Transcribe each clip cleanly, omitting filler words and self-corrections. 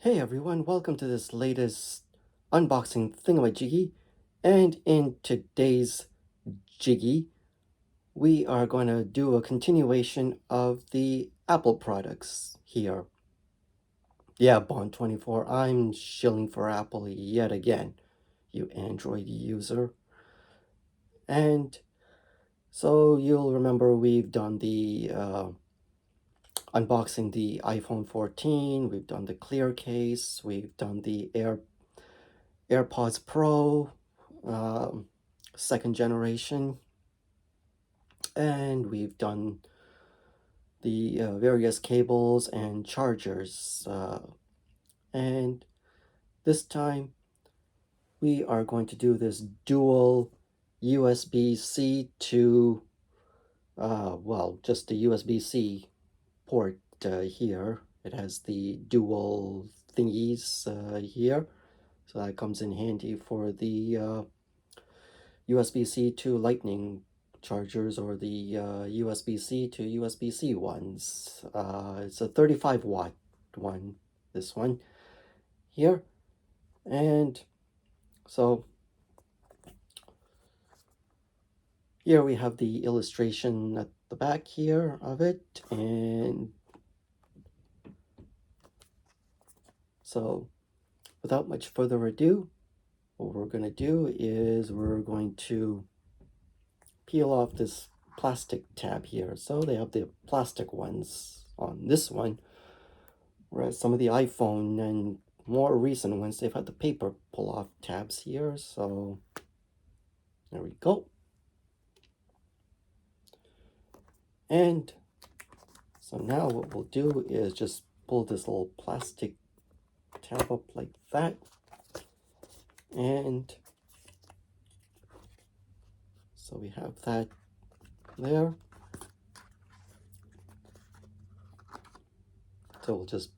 Hey everyone, welcome to this latest unboxing thingamajiggy. And in today's jiggy, we are going to do a continuation of the Apple products here. Yeah, Bond24, I'm shilling for Apple yet again, you Android user. And so you'll remember we've done the unboxing the iPhone 14, we've done the clear case, we've done the AirPods Pro, second generation, and we've done the various cables and chargers. And this time we are going to do this dual USB-C to, well, just the USB-C port here. It has the dual thingies here, so that comes in handy for the USB-C to Lightning chargers or the USB-C to USB-C ones. It's a 35 watt one, this one here. And so here we have the illustration at the back here of it. And so without much further ado, what we're going to do is we're going to peel off this plastic tab here. So they have the plastic ones on this one, whereas some of the iPhone and more recent ones, they've had the paper pull-off tabs here. So there we go. And so now what we'll do is just pull this little plastic tab up like that. And so we have that there. So we'll just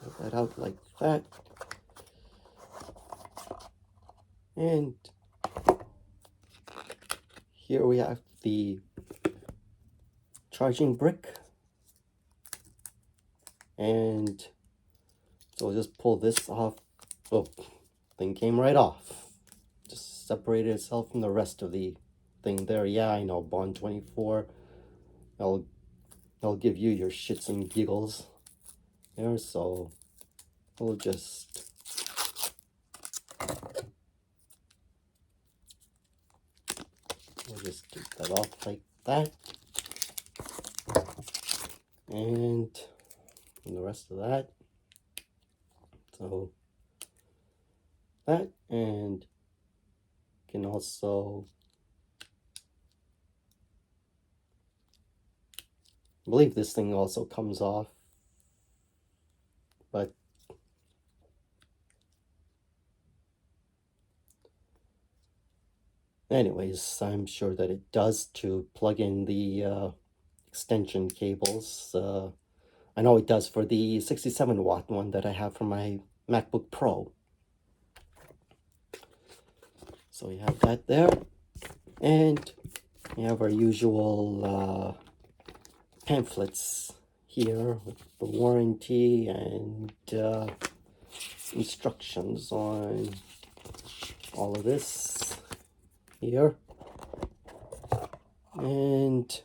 pull that out like that. And here we have the charging brick. And so we'll just pull this off. Oh, thing came right off. Just separated itself from the rest of the thing there. Yeah, I know, Bond24. I'll give you your shits and giggles there. So we'll just take that off like that. And the rest of that. So that, and can also, I believe this thing also comes off, but anyways, I'm sure that it does to plug in the extension cables. I know it does for the 67 watt one that I have for my MacBook Pro. So we have that there, and we have our usual pamphlets here with the warranty and instructions on all of this here. And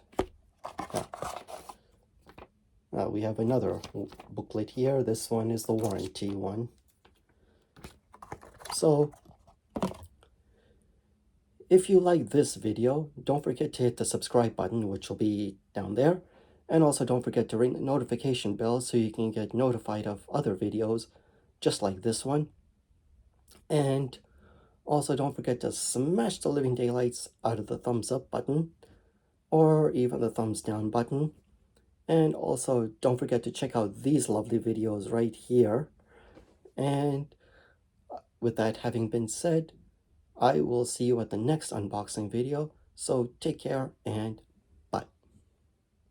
we have another booklet here. This one is the warranty one. So if you like this video, don't forget to hit the subscribe button, which will be down there. And also don't forget to ring the notification bell so you can get notified of other videos just like this one. And also don't forget to smash the living daylights out of the thumbs up button or even the thumbs down button. And also don't forget to check out these lovely videos right here. And with that having been said, I will see you at the next unboxing video. So take care and